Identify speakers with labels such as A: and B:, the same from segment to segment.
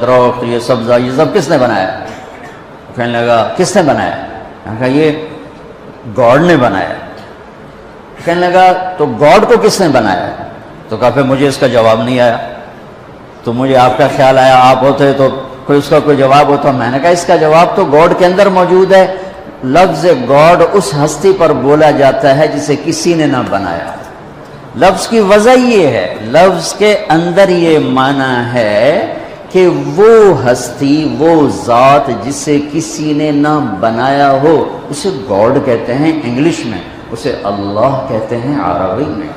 A: درخت، یہ سبزہ، یہ سب کس نے بنایا؟ کہنے لگا کس نے بنایا؟ میں نے کہا یہ گاڈ نے بنایا۔ کہنے لگا تو گاڈ کو کس نے بنایا؟ تو کہا پھر مجھے اس کا جواب نہیں آیا، تو مجھے آپ کا خیال آیا آپ ہوتے تو کوئی اس کا کوئی جواب ہوتا۔ میں نے کہا اس کا جواب تو گاڈ کے اندر موجود ہے۔ لفظ گاڈ اس ہستی پر بولا جاتا ہے جسے کسی نے نہ بنایا۔ لفظ کی وجہ یہ ہے، لفظ کے اندر یہ معنی ہے کہ وہ ہستی، وہ ذات جسے کسی نے نہ بنایا ہو، اسے گاڈ کہتے ہیں انگلش میں، اسے اللہ کہتے ہیں عربی میں،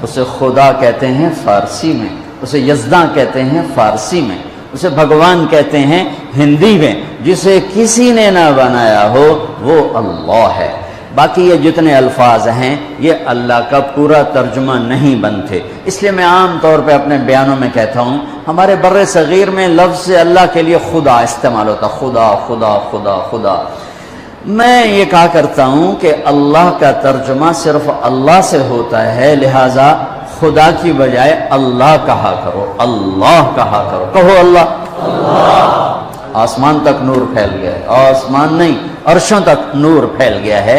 A: اسے خدا کہتے ہیں فارسی میں، اسے یزداں کہتے ہیں فارسی میں، اسے بھگوان کہتے ہیں ہندی میں۔ جسے کسی نے نہ بنایا ہو وہ اللہ ہے۔ باقی یہ جتنے الفاظ ہیں یہ اللہ کا پورا ترجمہ نہیں بنتے، اس لیے میں عام طور پہ اپنے بیانوں میں کہتا ہوں ہمارے بر صغیر میں لفظ اللہ کے لیے خدا استعمال ہوتا، خدا خدا خدا خدا۔ میں یہ کہا کرتا ہوں کہ اللہ کا ترجمہ صرف اللہ سے ہوتا ہے، لہٰذا خدا کی بجائے اللہ کہا کرو، اللہ کہا کرو، کہو اللہ۔ آسمان تک نور پھیل گیا ہے، آسمان نہیں عرشوں تک نور پھیل گیا ہے۔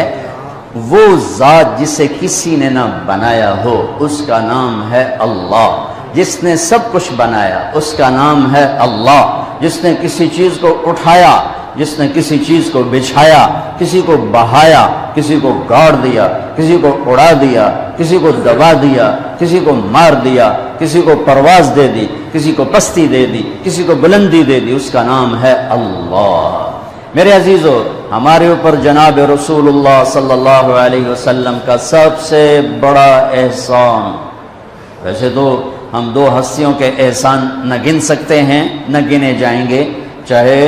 A: وہ ذات جسے کسی نے نہ بنایا ہو اس کا نام ہے اللہ۔ جس نے سب کچھ بنایا اس کا نام ہے اللہ۔ جس نے کسی چیز کو اٹھایا، جس نے کسی چیز کو بچھایا، کسی کو بہایا، کسی کو گاڑ دیا، کسی کو اڑا دیا، کسی کو دبا دیا، کسی کو مار دیا، کسی کو پرواز دے دی، کسی کو پستی دے دی، کسی کو بلندی دے دی، اس کا نام ہے اللہ۔ میرے عزیزو، ہمارے اوپر جناب رسول اللہ صلی اللہ علیہ وسلم کا سب سے بڑا احسان، ویسے تو ہم دو ہستیوں کے احسان نہ گن سکتے ہیں، نہ گنے جائیں گے، چاہے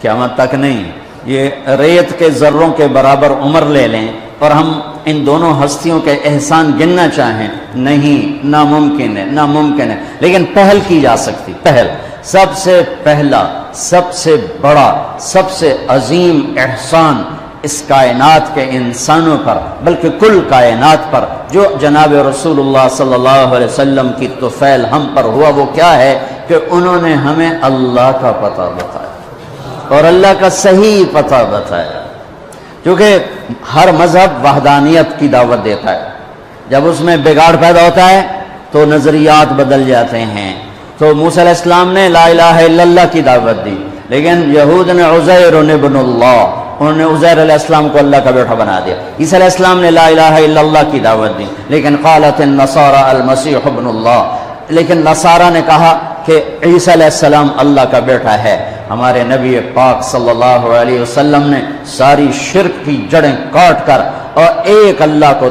A: قیامت تک نہیں، یہ ریت کے ذروں کے برابر عمر لے لیں اور ہم ان دونوں ہستیوں کے احسان گننا چاہیں، نہیں، ناممکن ہے، ناممکن ہے، لیکن پہل کی جا سکتی۔ پہل، سب سے پہلا، سب سے بڑا، سب سے عظیم احسان اس کائنات کے انسانوں پر، بلکہ کل کائنات پر جو جناب رسول اللہ صلی اللہ علیہ وسلم کی طفیل ہم پر ہوا، وہ کیا ہے کہ انہوں نے ہمیں اللہ کا پتہ بتایا اور اللہ کا صحیح پتہ بتایا۔ کیونکہ ہر مذہب وحدانیت کی دعوت دیتا ہے، جب اس میں بگاڑ پیدا ہوتا ہے تو نظریات بدل جاتے ہیں۔ تو موسیٰ علیہ السلام نے لا الہ الا اللہ کی دعوت دی، لیکن یہود نے عزیر ابن اللہ، انہوں نے عزیر علیہ السلام کو اللہ کا بیٹا بنا دیا۔ عیسیٰ علیہ السلام نے لا الہ الا اللہ کی دعوت دی، لیکن قالت النصارى المسیح ابن اللہ، لیکن نصارہ نے کہا کہ عیسیٰ علیہ السلام اللہ کا بیٹا ہے۔ ہمارے نبی پاک صلی اللہ علیہ وسلم نے ساری شرک کی جڑیں کاٹ کر اور ایک اللہ کو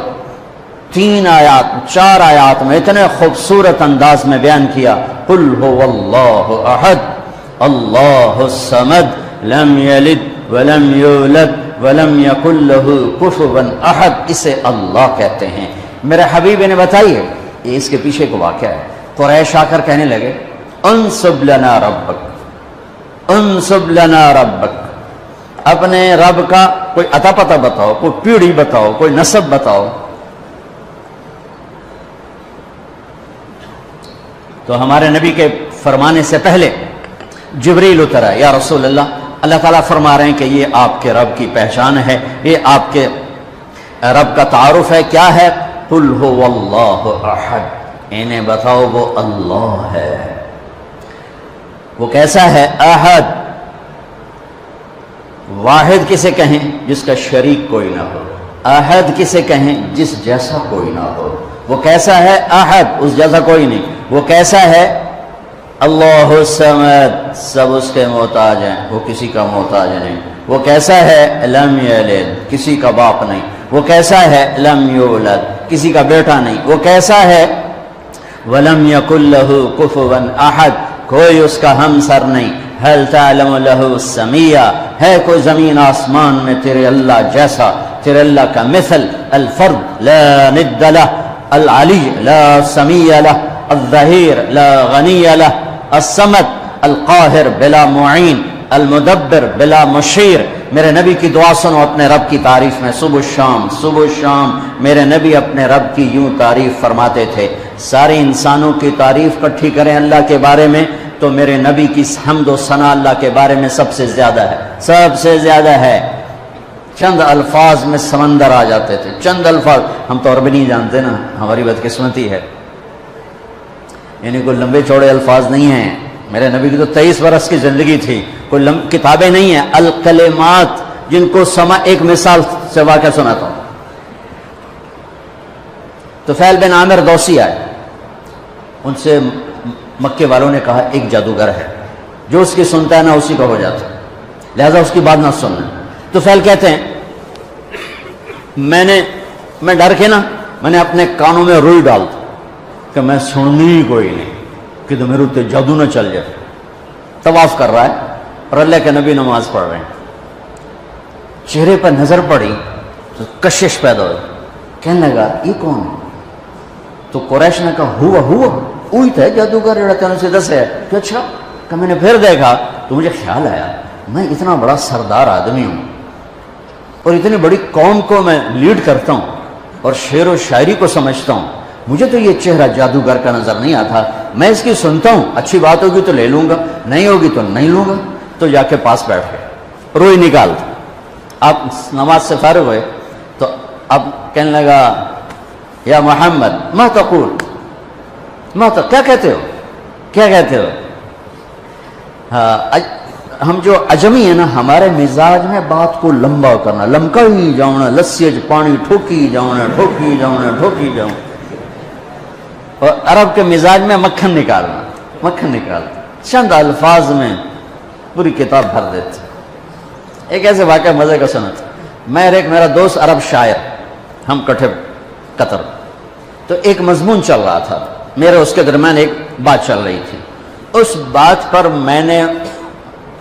A: 3 آیات 4 آیات میں اتنے خوبصورت انداز میں بیان کیا، قل هو اللہ احد اللہ الصمد لم یلد ولم یولد ولم یکن له کفوا احد۔ اسے اللہ کہتے ہیں۔ میرے حبیب نے بتائی ہے، یہ اس کے پیچھے کو واقعہ ہے۔ قریش آ کر کہنے لگے انصب لنا ربک، انصب لنا ربک، اپنے رب کا کوئی عطا پتہ بتاؤ، کوئی پیڑھی بتاؤ، کوئی نسب بتاؤ۔ تو ہمارے نبی کے فرمانے سے پہلے جبریل اترا، یا رسول اللہ، اللہ تعالیٰ فرما رہے ہیں کہ یہ آپ کے رب کی پہچان ہے، یہ آپ کے رب کا تعارف ہے، کیا ہے؟ قل هو اللہ احد، انہیں بتاؤ وہ اللہ ہے۔ وہ کیسا ہے؟ احد، واحد کسے کہیں؟ جس کا شریک کوئی نہ ہو۔ احد کسے کہیں؟ جس جیسا کوئی نہ ہو۔ وہ کیسا ہے؟ احد، اس جیسا کوئی نہیں۔ وہ کیسا ہے؟ اللہ الصمد، سب اس کے محتاج ہیں، وہ کسی کا محتاج نہیں۔ وہ کیسا ہے؟ لم یلد، کسی کا باپ نہیں۔ وہ کیسا ہے؟ لم یولد، کسی کا بیٹا نہیں۔ وہ کیسا ہے؟ ولم یکن لہ کفوا احد، کوئی اس کا ہمسر نہیں۔ هل تعلم له سمیہ، ہے کوئی زمین آسمان میں تیرے اللہ جیسا، تیرے اللہ کا مثل؟ الفرد لا ند لہ، العلی لا سمیہ لہ، الظہیر لا غنی لہ، الصمد القاہر بلا معین، المدبر بلا مشیر۔ میرے نبی کی دعا سنو اپنے رب کی تعریف میں، صبح شام صبح شام میرے نبی اپنے رب کی یوں تعریف فرماتے تھے۔ سارے انسانوں کی تعریف کٹھی کریں اللہ کے بارے میں تو میرے نبی کی حمد و ثنا اللہ کے بارے میں سب سے زیادہ ہے، سب سے زیادہ ہے۔ چند الفاظ میں سمندر آ جاتے تھے، چند الفاظ۔ ہم تو عربی نہیں جانتے نا، ہماری بدقسمتی ہے، یعنی کوئی لمبے چوڑے الفاظ نہیں ہیں۔ میرے نبی کی تو 23 برس کی زندگی تھی، کوئی کتابیں نہیں ہیں، الکلمات جن کو ایک مثال سے واقعہ سناتا ہوں۔ تو فیل بن عامر دوسی آئے، ان سے مکے والوں نے کہا ایک جادوگر ہے، جو اس کی سنتا ہے نا اسی کا ہو جاتا ہے، لہذا اس کی بات نہ سننا۔ تو فیل کہتے ہیں میں ڈر کے نا میں نے اپنے کانوں میں روئی ڈال دی کہ میں سننی ہی کوئی نہیں، کہ تو میرے اتنے جادو نہ چل جائے۔ طواف کر رہا ہے اور اللہ کے نبی نماز پڑھ رہے ہیں، چہرے پر نظر پڑی تو کشش پیدا ہوئی، کہنے لگا یہ کون ہے؟ تو قریش نے کہا ہوا وہی تھا جادوگر جڑا تینوں سے دس ہے کہ اچھا کہ میں نے پھر دیکھا تو مجھے خیال آیا میں اتنا بڑا سردار آدمی ہوں اور اتنی بڑی قوم کو میں لیڈ کرتا ہوں اور شعر و شاعری کو سمجھتا ہوں، مجھے تو یہ چہرہ جادوگر کا نظر نہیں آتا، میں اس کی سنتا ہوں، اچھی بات ہوگی تو لے لوں گا، نہیں ہوگی تو نہیں لوں گا۔ تو جا کے پاس بیٹھ گئے، روئی نکال دی۔ آپ نماز سے فارغ ہوئے تو اب کہنے لگا یا محمد ما تقول، کیا کہتے ہو؟ ہم جو عجمی ہیں نا، ہمارے مزاج میں بات کو لمبا کرنا، لمکا ہی جاؤنا، لسی پانی ٹھوکی جاؤنا۔ اور عرب کے مزاج میں مکھن نکالنا، چند الفاظ میں پوری کتاب بھر دیتے۔ ایک ایسے واقعہ مزے کا سنا تھا، میرا دوست عرب شاعر، ہم کٹھے قطر، تو ایک مضمون چل رہا تھا، میرے اس کے درمیان ایک بات چل رہی تھی، اس بات پر میں نے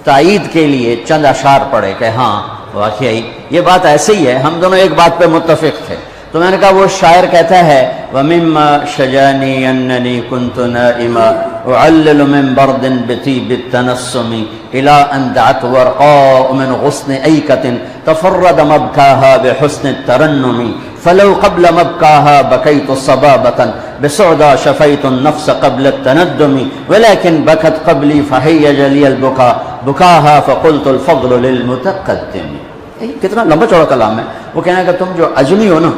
A: تائید کے لیے چند اشعار پڑھے کہ ہاں واقعی یہ بات ایسے ہی ہے، ہم دونوں ایک بات پہ متفق تھے۔ تو میں نے کہا وہ شاعر کہتا ہے وَمِمَّا شَجَانِي أَنَّنِي كُنْتُ نَائِمًا أُعَلِّلُ مِنْ بَرْدٍ بِطِيبِ التَّنَسُّمِ إِلَىٰ أَنْ دَعَتْ وَرْقَاءُ مِنْ غُصْنِ أَيْكَةٍ تَفَرَّدَ مَبْكَاهَا بِحُسْنِ التَّرَنُّمِ فَلَوْ قَبْلَ مَبْكَاهَا بَكَيْتُ صَبَابَةً بِسُعْدَى شَفَيْتُ النَّفْسَ قَبْلَ التَّنَدُّمِ وَلَكِنْ بَكَتْ قَبْلِي فَهَيَّجَ لِيَ الْبُكَاءُ بُكَاهَا فَقُلْتُ الْفَضْلُ لِلْمُتَقَدِّمِ۔ کتنا لمبا چوڑا کلام ہے۔ وہ کہنا کہ تم جو عجمی ہو نا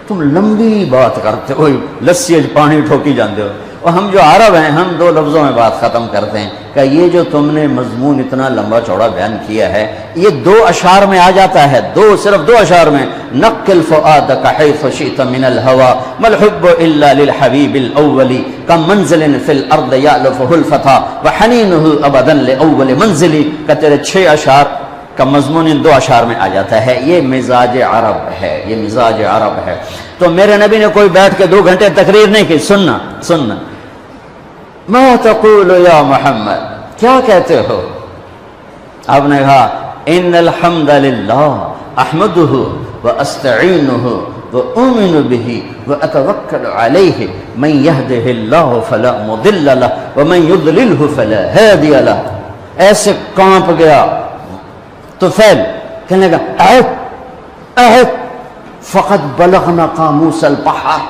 A: تم لمبی بات کرتے ہو، لسی پانی ٹھوکی جانتے ہو، اور ہم جو عرب ہیں ہم 2 لفظوں میں بات ختم کرتے ہیں کہ یہ جو تم نے مضمون اتنا لمبا چوڑا بیان کیا ہے یہ 2 اشعار میں آ جاتا ہے، صرف 2 اشعار میں۔ نقل فؤادك حيث شئت من الهوى ما الحب الا للحبيب الاول كمنزل في الارض يألفه الفتى وحنينه ابدا لاول منزل۔ کہ تیرے 6 اشعار کا مضمون ان 2 اشعار میں آ جاتا ہے۔ یہ مزاج عرب ہے، یہ مزاج عرب ہے۔ تو میرے نبی نے کوئی بیٹھ کے 2 گھنٹے تقریر نہیں کی، سننا ما تقول یا محمد، کیا کہتے ہو؟ آپ نے کہا ان الحمد للہ احمدہ واستعینہ وأؤمن به وأتوکل علیہ من یہدہ اللہ فلا مضل لہ ومن یضللہ فلا ہادی لہ۔ ایسے کانپ گیا تو فعل کہنے لگا اعد فقط بلغنا قاموس البحر۔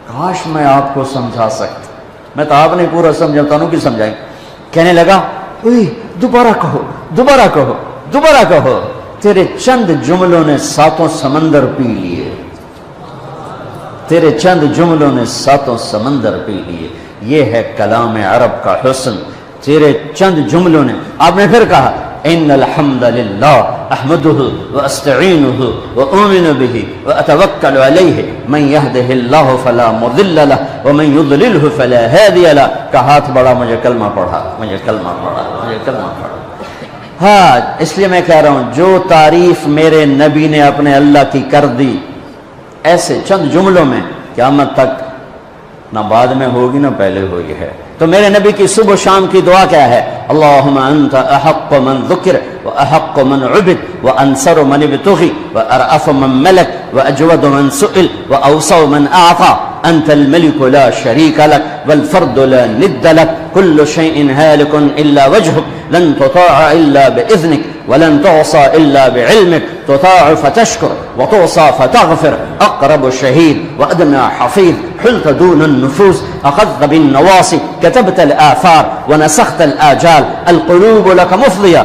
A: کاش میں آپ کو سمجھا سکتا، میں تو آپ نے پورا سمجھاتا ہوں کہ سمجھائیں۔ کہنے لگا دوبارہ کہو، تیرے چند جملوں نے 7 سمندر پی لیے، تیرے چند جملوں نے 7 سمندر پی لیے۔ یہ ہے کلام عرب کا حسن، تیرے چند جملوں نے۔ آپ نے پھر کہا ان الحمد للہ احمدہ واستعینہ واؤمن بہ واتوکل علیہ من یہدہ اللہ فلا مضل لہ ومن یضللہ فلا ہادی لہ۔ کا ہاتھ بڑھا، مجھے کلمہ پڑھا۔ ہاں اس لیے میں کہہ رہا ہوں جو تعریف میرے نبی نے اپنے اللہ کی کر دی ایسے چند جملوں میں، قیامت تک نہ بعد میں ہوگی نہ پہلے ہوئی ہے۔ تو میرے نبی کی صبح و شام کی دعا کیا ہے؟ اللہم انت احق من ذکر واحق من عبد وانصر من ابتغی وارأف من ملک واجود من سئل واوسع من اعطى انت الملك لا شریک لک والفرد لا ند لک كل شيء هالك الا وجهك لن تطاع الا باذنك ولن تعصى إلا بعلمك تطاع فتشكر وتعصى فتغفر أقرب شهيد وأدنى حفيظ حلت دون النفوس أخذت بالنواصي كتبت الآثار ونسخت الآجال القلوب لك مفضية